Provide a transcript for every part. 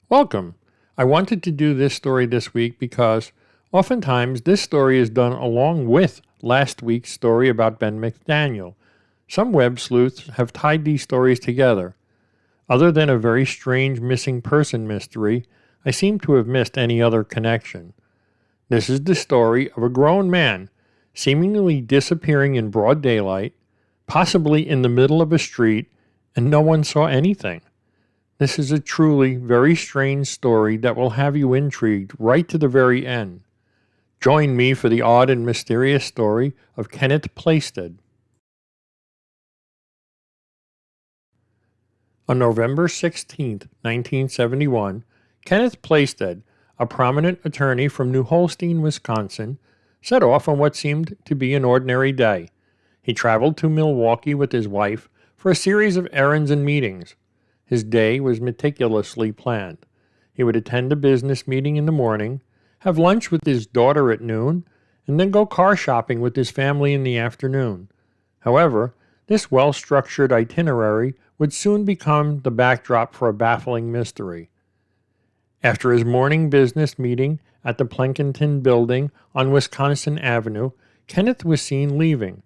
Welcome. I wanted to do this story this week because oftentimes this story is done along with last week's story about Ben McDaniel. Some web sleuths have tied these stories together. Other than a very strange missing person mystery, I seem to have missed any other connection. This is the story of a grown man seemingly disappearing in broad daylight, possibly in the middle of a street, and no one saw anything. This is a truly very strange story that will have you intrigued right to the very end. Join me for the odd and mysterious story of Kenneth Plaisted. On November 16, 1971, Kenneth Plaisted, a prominent attorney from New Holstein, Wisconsin, set off on what seemed to be an ordinary day. He traveled to Milwaukee with his wife for a series of errands and meetings. His day was meticulously planned. He would attend a business meeting in the morning, have lunch with his daughter at noon, and then go car shopping with his family in the afternoon. However, this well-structured itinerary would soon become the backdrop for a baffling mystery. After his morning business meeting at the Plankinton Building on Wisconsin Avenue, Kenneth was seen leaving,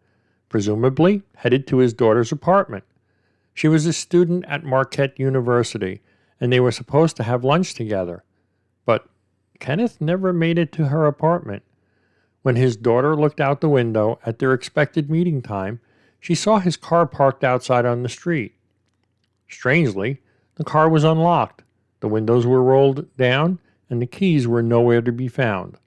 presumably headed to his daughter's apartment. She was a student at Marquette University, and they were supposed to have lunch together. But Kenneth never made it to her apartment. When his daughter looked out the window at their expected meeting time, she saw his car parked outside on the street. Strangely, the car was unlocked, the windows were rolled down, and the keys were nowhere to be found.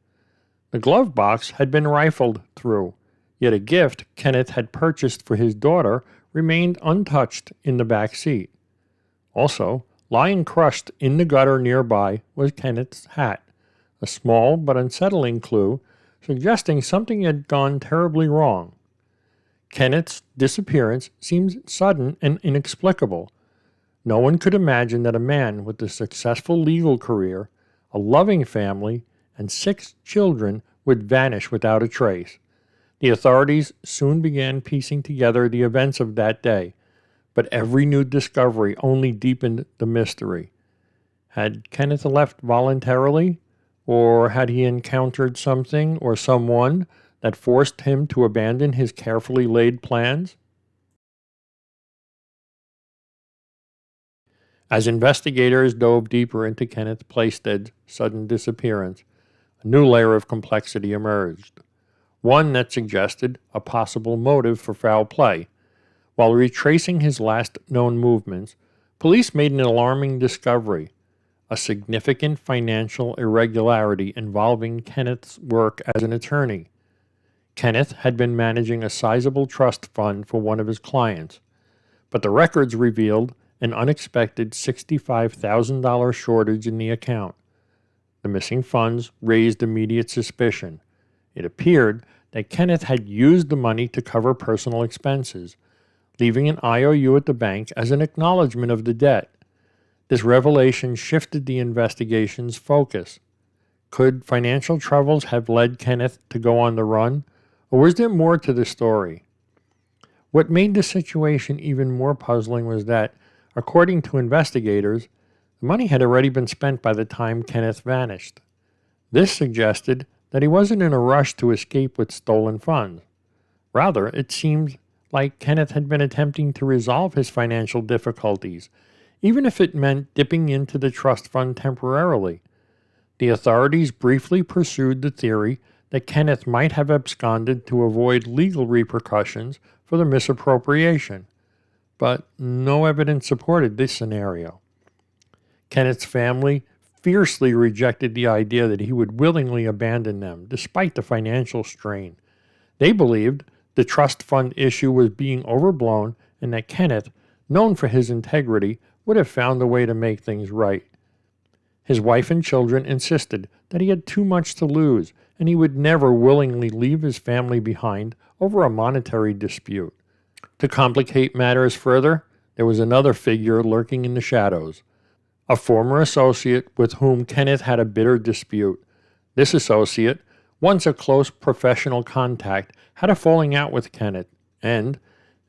The glove box had been rifled through, yet a gift Kenneth had purchased for his daughter remained untouched in the back seat. Also, lying crushed in the gutter nearby was Kenneth's hat, a small but unsettling clue suggesting something had gone terribly wrong. Kenneth's disappearance seems sudden and inexplicable. No one could imagine that a man with a successful legal career, a loving family, and 6 children would vanish without a trace. The authorities soon began piecing together the events of that day, but every new discovery only deepened the mystery. Had Kenneth left voluntarily, or had he encountered something or someone that forced him to abandon his carefully laid plans? As investigators dove deeper into Kenneth Plaisted's sudden disappearance, a new layer of complexity emerged. One that suggested a possible motive for foul play. While retracing his last known movements, police made an alarming discovery, a significant financial irregularity involving Kenneth's work as an attorney. Kenneth had been managing a sizable trust fund for one of his clients, but the records revealed an unexpected $65,000 shortage in the account. The missing funds raised immediate suspicion. It appeared that Kenneth had used the money to cover personal expenses, leaving an IOU at the bank as an acknowledgement of the debt. This revelation shifted the investigation's focus. Could financial troubles have led Kenneth to go on the run, or was there more to the story? What made the situation even more puzzling was that, according to investigators, the money had already been spent by the time Kenneth vanished. This suggested that he wasn't in a rush to escape with stolen funds. Rather, it seemed like Kenneth had been attempting to resolve his financial difficulties, even if it meant dipping into the trust fund temporarily. The authorities briefly pursued the theory that Kenneth might have absconded to avoid legal repercussions for the misappropriation, but no evidence supported this scenario. Kenneth's family fiercely rejected the idea that he would willingly abandon them, despite the financial strain. They believed the trust fund issue was being overblown and that Kenneth, known for his integrity, would have found a way to make things right. His wife and children insisted that he had too much to lose and he would never willingly leave his family behind over a monetary dispute. To complicate matters further, there was another figure lurking in the shadows, a former associate with whom Kenneth had a bitter dispute. This associate, once a close professional contact, had a falling out with Kenneth and,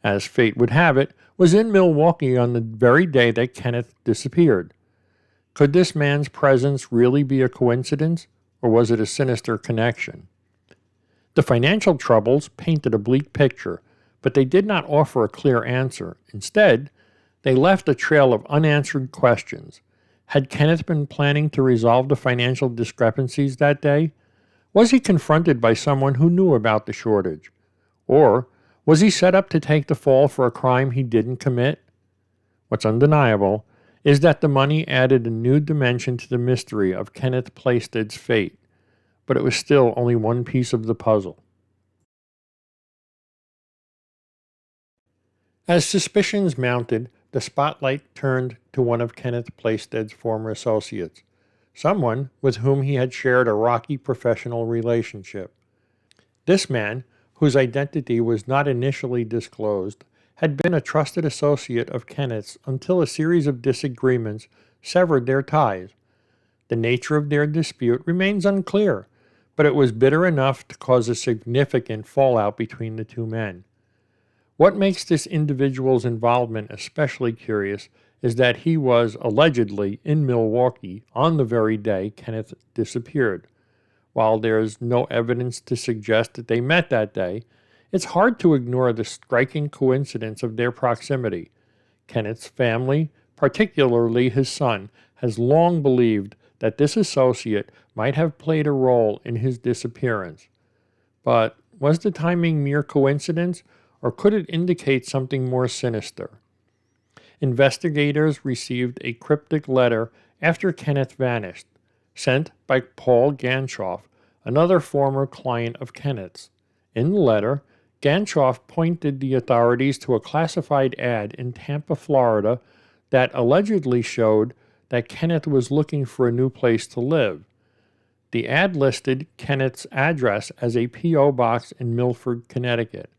as fate would have it, was in Milwaukee on the very day that Kenneth disappeared. Could this man's presence really be a coincidence, or was it a sinister connection? The financial troubles painted a bleak picture, but they did not offer a clear answer. Instead, they left a trail of unanswered questions. Had Kenneth been planning to resolve the financial discrepancies that day? Was he confronted by someone who knew about the shortage? Or was he set up to take the fall for a crime he didn't commit? What's undeniable is that the money added a new dimension to the mystery of Kenneth Plaisted's fate, but it was still only one piece of the puzzle. As suspicions mounted, the spotlight turned to one of Kenneth Plaisted's former associates, someone with whom he had shared a rocky professional relationship. This man, whose identity was not initially disclosed, had been a trusted associate of Kenneth's until a series of disagreements severed their ties. The nature of their dispute remains unclear, but it was bitter enough to cause a significant fallout between the two men. What makes this individual's involvement especially curious is that he was allegedly in Milwaukee on the very day Kenneth disappeared. While there is no evidence to suggest that they met that day, it's hard to ignore the striking coincidence of their proximity. Kenneth's family, particularly his son, has long believed that this associate might have played a role in his disappearance. But was the timing mere coincidence, or could it indicate something more sinister? Investigators received a cryptic letter after Kenneth vanished, sent by Paul Ganshoff, another former client of Kenneth's. In the letter, Ganshoff pointed the authorities to a classified ad in Tampa, Florida, that allegedly showed that Kenneth was looking for a new place to live. The ad listed Kenneth's address as a P.O. box in Milford, Connecticut,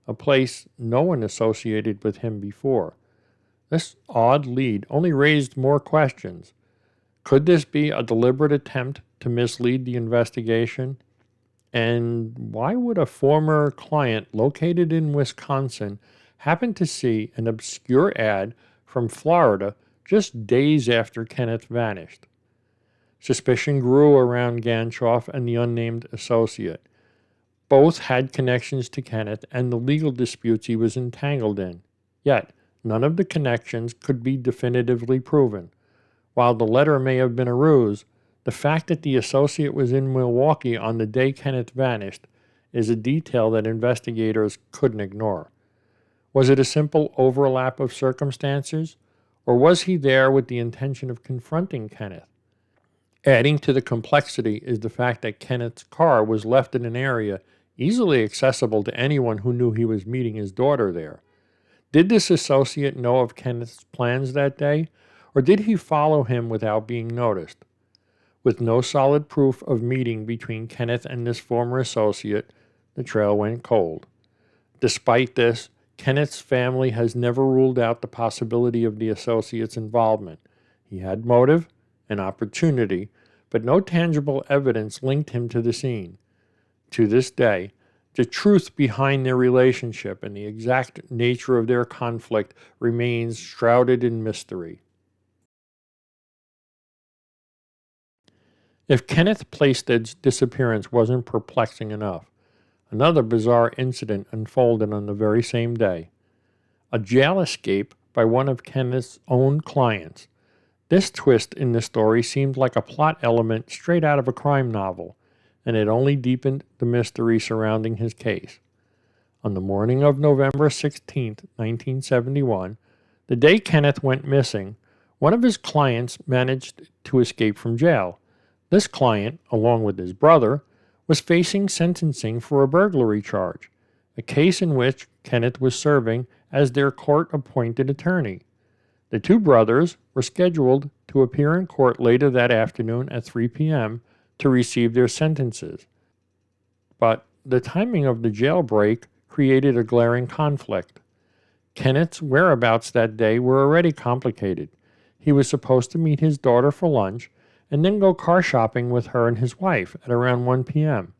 a place no one associated with him before. This odd lead only raised more questions. Could this be a deliberate attempt to mislead the investigation? And why would a former client located in Wisconsin happen to see an obscure ad from Florida just days after Kenneth vanished? Suspicion grew around Ganshoff and the unnamed associate. Both had connections to Kenneth and the legal disputes he was entangled in. Yet, none of the connections could be definitively proven. While the letter may have been a ruse, the fact that the associate was in Milwaukee on the day Kenneth vanished is a detail that investigators couldn't ignore. Was it a simple overlap of circumstances, or was he there with the intention of confronting Kenneth? Adding to the complexity is the fact that Kenneth's car was left in an area easily accessible to anyone who knew he was meeting his daughter there. Did this associate know of Kenneth's plans that day, or did he follow him without being noticed? With no solid proof of meeting between Kenneth and this former associate, the trail went cold. Despite this, Kenneth's family has never ruled out the possibility of the associate's involvement. He had motive and opportunity, but no tangible evidence linked him to the scene. To this day, the truth behind their relationship and the exact nature of their conflict remains shrouded in mystery. If Kenneth Plaisted's disappearance wasn't perplexing enough, another bizarre incident unfolded on the very same day. A jail escape by one of Kenneth's own clients. This twist in the story seemed like a plot element straight out of a crime novel, and it only deepened the mystery surrounding his case. On the morning of November 16, 1971, the day Kenneth went missing, one of his clients managed to escape from jail. This client, along with his brother, was facing sentencing for a burglary charge, a case in which Kenneth was serving as their court-appointed attorney. The two brothers were scheduled to appear in court later that afternoon at 3 p.m. to receive their sentences. But the timing of the jailbreak created a glaring conflict. Kenneth's whereabouts that day were already complicated. He was supposed to meet his daughter for lunch and then go car shopping with her and his wife at around 1 p.m.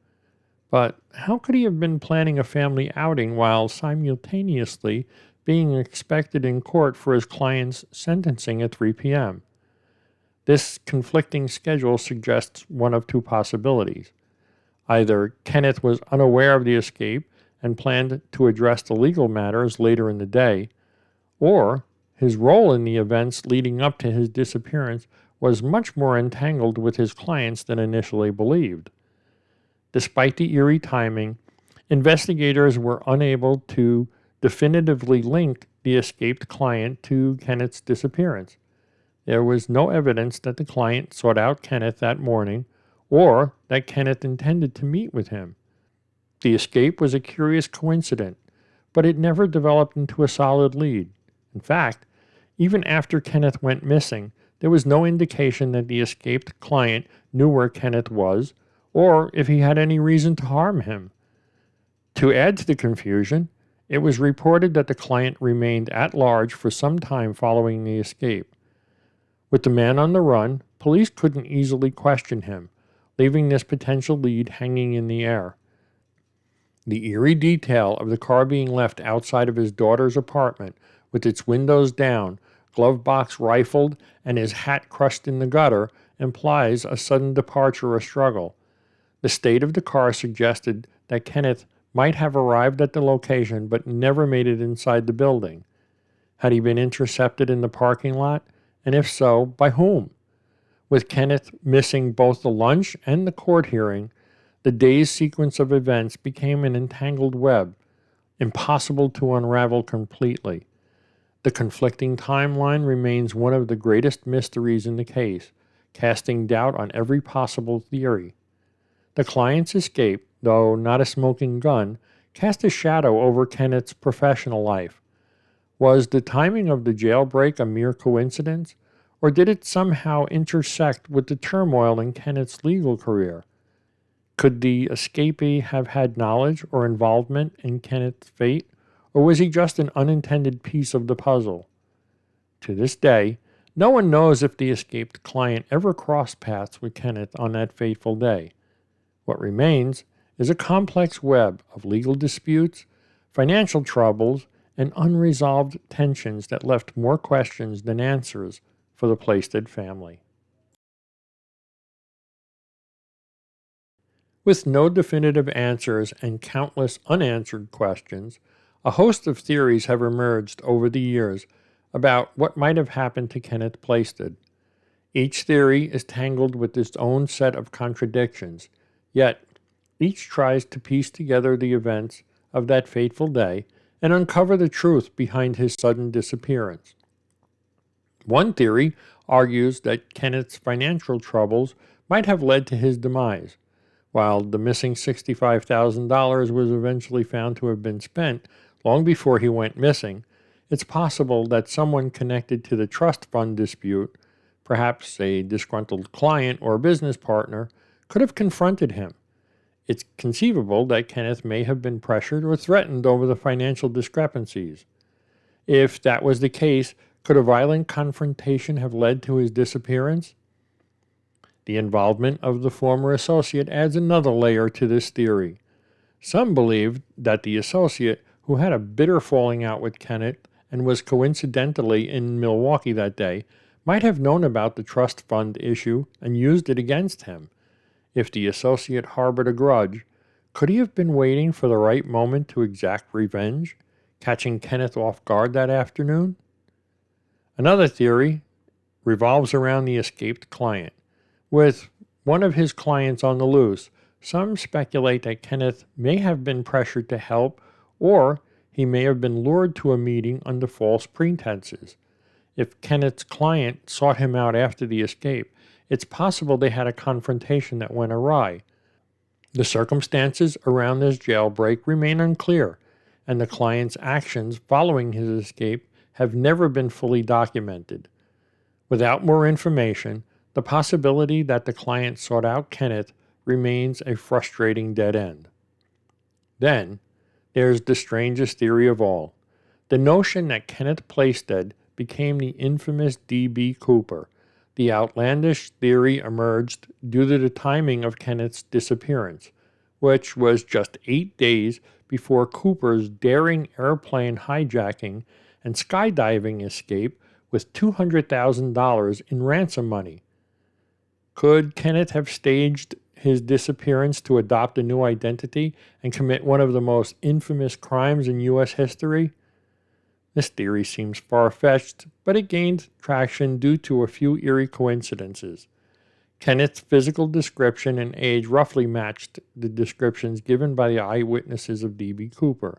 But how could he have been planning a family outing while simultaneously being expected in court for his client's sentencing at 3 p.m.? This conflicting schedule suggests one of two possibilities. Either Kenneth was unaware of the escape and planned to address the legal matters later in the day, or his role in the events leading up to his disappearance was much more entangled with his clients than initially believed. Despite the eerie timing, investigators were unable to definitively link the escaped client to Kenneth's disappearance. There was no evidence that the client sought out Kenneth that morning or that Kenneth intended to meet with him. The escape was a curious coincidence, but it never developed into a solid lead. In fact, even after Kenneth went missing, there was no indication that the escaped client knew where Kenneth was or if he had any reason to harm him. To add to the confusion, it was reported that the client remained at large for some time following the escape. With the man on the run, police couldn't easily question him, leaving this potential lead hanging in the air. The eerie detail of the car being left outside of his daughter's apartment, with its windows down, glove box rifled, and his hat crushed in the gutter, implies a sudden departure or struggle. The state of the car suggested that Kenneth might have arrived at the location but never made it inside the building. Had he been intercepted in the parking lot? And if so, by whom? With Kenneth missing both the lunch and the court hearing, the day's sequence of events became an entangled web, impossible to unravel completely. The conflicting timeline remains one of the greatest mysteries in the case, casting doubt on every possible theory. The client's escape, though not a smoking gun, cast a shadow over Kenneth's professional life. Was the timing of the jailbreak a mere coincidence, or did it somehow intersect with the turmoil in Kenneth's legal career? Could the escapee have had knowledge or involvement in Kenneth's fate, or was he just an unintended piece of the puzzle? To this day, no one knows if the escaped client ever crossed paths with Kenneth on that fateful day. What remains is a complex web of legal disputes, financial troubles, and unresolved tensions that left more questions than answers for the Plaisted family. With no definitive answers and countless unanswered questions, a host of theories have emerged over the years about what might have happened to Kenneth Plaisted. Each theory is tangled with its own set of contradictions, yet each tries to piece together the events of that fateful day and uncover the truth behind his sudden disappearance. One theory argues that Kenneth's financial troubles might have led to his demise. While the missing $65,000 was eventually found to have been spent long before he went missing, it's possible that someone connected to the trust fund dispute, perhaps a disgruntled client or business partner, could have confronted him. It's conceivable that Kenneth may have been pressured or threatened over the financial discrepancies. If that was the case, could a violent confrontation have led to his disappearance? The involvement of the former associate adds another layer to this theory. Some believe that the associate, who had a bitter falling out with Kenneth and was coincidentally in Milwaukee that day, might have known about the trust fund issue and used it against him. If the associate harbored a grudge, could he have been waiting for the right moment to exact revenge, catching Kenneth off guard that afternoon? Another theory revolves around the escaped client. With one of his clients on the loose, some speculate that Kenneth may have been pressured to help, or he may have been lured to a meeting under false pretenses. If Kenneth's client sought him out after the escape, it's possible they had a confrontation that went awry. The circumstances around this jailbreak remain unclear, and the client's actions following his escape have never been fully documented. Without more information, the possibility that the client sought out Kenneth remains a frustrating dead end. Then, there's the strangest theory of all, the notion that Kenneth Plaisted became the infamous D.B. Cooper. The outlandish theory emerged due to the timing of Kenneth's disappearance, which was just 8 days before Cooper's daring airplane hijacking and skydiving escape with $200,000 in ransom money. Could Kenneth have staged his disappearance to adopt a new identity and commit one of the most infamous crimes in U.S. history? This theory seems far-fetched, but it gained traction due to a few eerie coincidences. Kenneth's physical description and age roughly matched the descriptions given by the eyewitnesses of D.B. Cooper.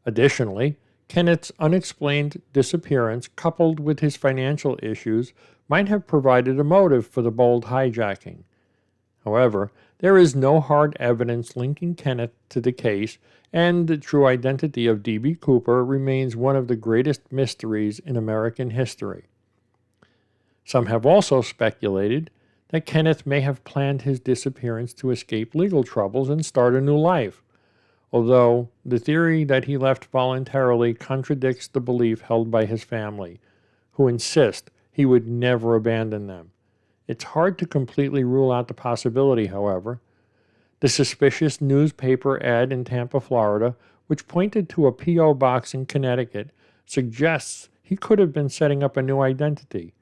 Additionally, Kenneth's unexplained disappearance, coupled with his financial issues, might have provided a motive for the bold hijacking. However, there is no hard evidence linking Kenneth to the case, and the true identity of D.B. Cooper remains one of the greatest mysteries in American history. Some have also speculated that Kenneth may have planned his disappearance to escape legal troubles and start a new life, although the theory that he left voluntarily contradicts the belief held by his family, who insist he would never abandon them. It's hard to completely rule out the possibility, however. The suspicious newspaper ad in Tampa, Florida, which pointed to a P.O. box in Connecticut, suggests he could have been setting up a new identity.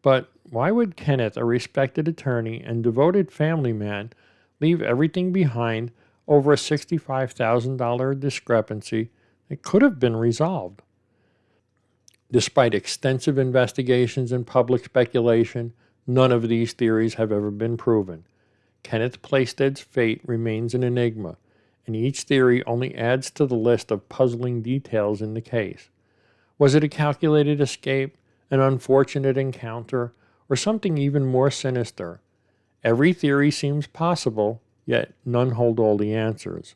But why would Kenneth, a respected attorney and devoted family man, leave everything behind over a $65,000 discrepancy that could have been resolved? Despite extensive investigations and public speculation, none of these theories have ever been proven. Kenneth Plaisted's fate remains an enigma, and each theory only adds to the list of puzzling details in the case. Was it a calculated escape, an unfortunate encounter, or something even more sinister? Every theory seems possible, yet none hold all the answers.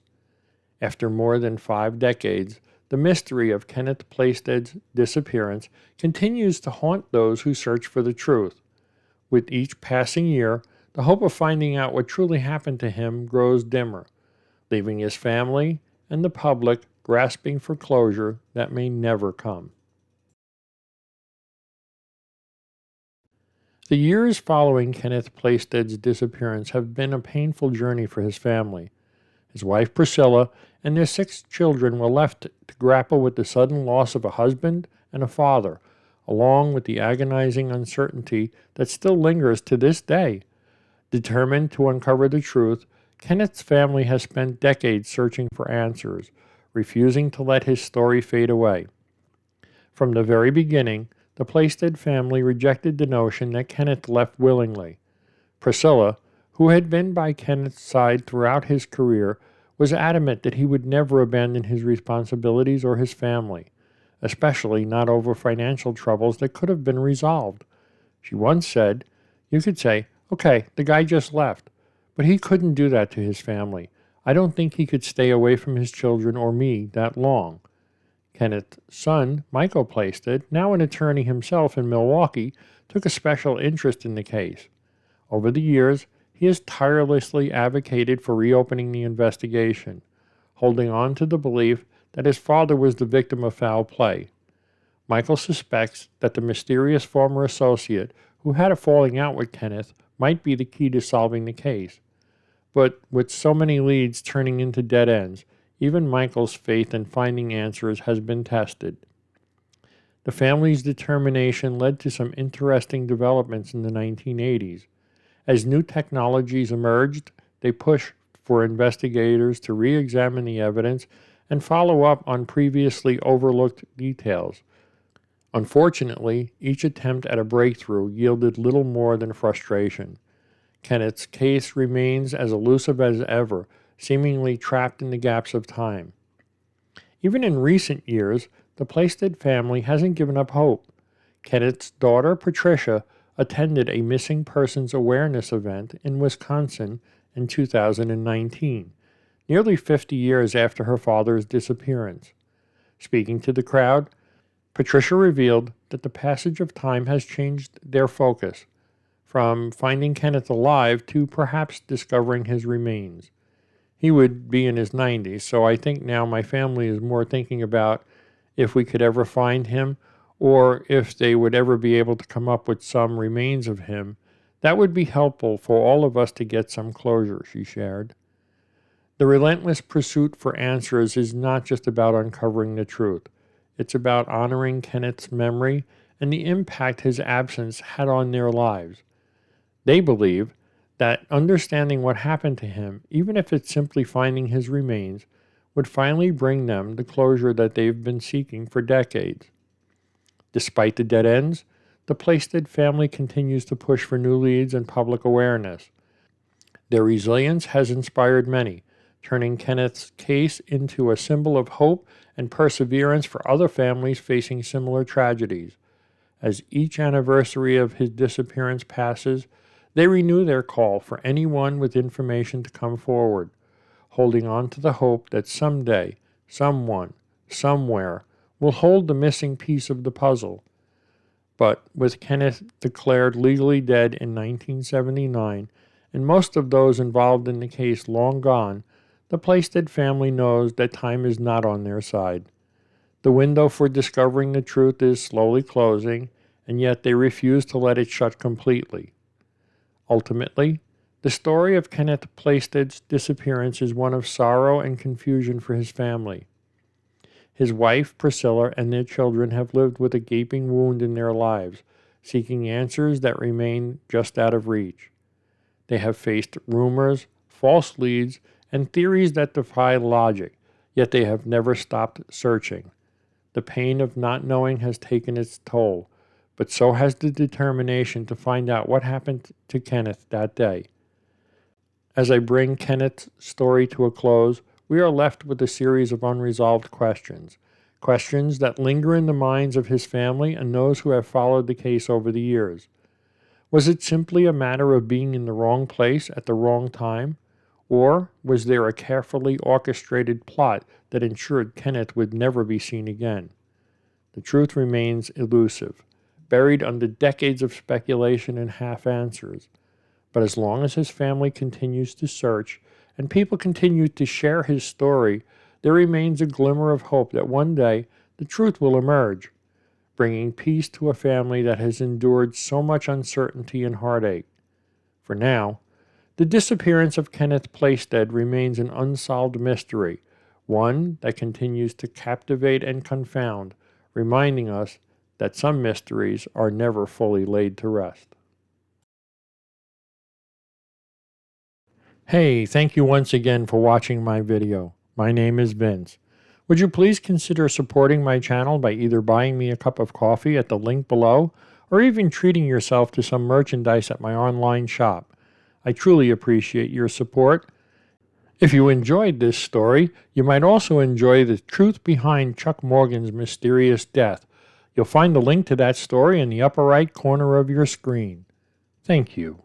After more than 5 decades, the mystery of Kenneth Plaisted's disappearance continues to haunt those who search for the truth. With each passing year, the hope of finding out what truly happened to him grows dimmer, leaving his family and the public grasping for closure that may never come. The years following Kenneth Plaisted's disappearance have been a painful journey for his family. His wife Priscilla and their 6 children were left to grapple with the sudden loss of a husband and a father, along with the agonizing uncertainty that still lingers to this day. Determined to uncover the truth, Kenneth's family has spent decades searching for answers, refusing to let his story fade away. From the very beginning, the Plaisted family rejected the notion that Kenneth left willingly. Priscilla, who had been by Kenneth's side throughout his career, was adamant that he would never abandon his responsibilities or his family, especially not over financial troubles that could have been resolved. She once said, "You could say, okay, the guy just left, but he couldn't do that to his family. I don't think he could stay away from his children or me that long." Kenneth's son, Michael Plaisted, now an attorney himself in Milwaukee, took a special interest in the case. Over the years, he has tirelessly advocated for reopening the investigation, holding on to the belief that his father was the victim of foul play. Michael suspects that the mysterious former associate who had a falling out with Kenneth might be the key to solving the case. But with so many leads turning into dead ends, even Michael's faith in finding answers has been tested. The family's determination led to some interesting developments in the 1980s. As new technologies emerged, they pushed for investigators to re-examine the evidence and follow up on previously overlooked details. Unfortunately, each attempt at a breakthrough yielded little more than frustration. Kenneth's case remains as elusive as ever, seemingly trapped in the gaps of time. Even in recent years, the Plaisted family hasn't given up hope. Kenneth's daughter, Patricia, attended a missing persons awareness event in Wisconsin in 2019, nearly 50 years after her father's disappearance. Speaking to the crowd, Patricia revealed that the passage of time has changed their focus, from finding Kenneth alive to perhaps discovering his remains. He would be in his 90s, so I think now my family is more thinking about if we could ever find him, or if they would ever be able to come up with some remains of him. That would be helpful for all of us to get some closure, she shared. The relentless pursuit for answers is not just about uncovering the truth. It's about honoring Kenneth's memory and the impact his absence had on their lives. They believe that understanding what happened to him, even if it's simply finding his remains, would finally bring them the closure that they've been seeking for decades. Despite the dead ends, the Plaisted family continues to push for new leads and public awareness. Their resilience has inspired many, turning Kenneth's case into a symbol of hope and perseverance for other families facing similar tragedies. As each anniversary of his disappearance passes, they renew their call for anyone with information to come forward, holding on to the hope that someday, someone, somewhere, will hold the missing piece of the puzzle. But with Kenneth declared legally dead in 1979, and most of those involved in the case long gone, the Plaisted family knows that time is not on their side. The window for discovering the truth is slowly closing, and yet they refuse to let it shut completely. Ultimately, the story of Kenneth Plaisted's disappearance is one of sorrow and confusion for his family. His wife, Priscilla, and their children have lived with a gaping wound in their lives, seeking answers that remain just out of reach. They have faced rumors, false leads, and theories that defy logic, yet they have never stopped searching. The pain of not knowing has taken its toll, but so has the determination to find out what happened to Kenneth that day. As I bring Kenneth's story to a close, we are left with a series of unresolved questions, questions that linger in the minds of his family and those who have followed the case over the years. Was it simply a matter of being in the wrong place at the wrong time? Or was there a carefully orchestrated plot that ensured Kenneth would never be seen again? The truth remains elusive, buried under decades of speculation and half-answers. But as long as his family continues to search, and people continue to share his story, there remains a glimmer of hope that one day the truth will emerge, bringing peace to a family that has endured so much uncertainty and heartache. For now, the disappearance of Kenneth Plaisted remains an unsolved mystery, one that continues to captivate and confound, reminding us that some mysteries are never fully laid to rest. Hey, thank you once again for watching my video. My name is Vince. Would you please consider supporting my channel by either buying me a cup of coffee at the link below, or even treating yourself to some merchandise at my online shop? I truly appreciate your support. If you enjoyed this story, you might also enjoy the truth behind Chuck Morgan's mysterious death. You'll find the link to that story in the upper right corner of your screen. Thank you.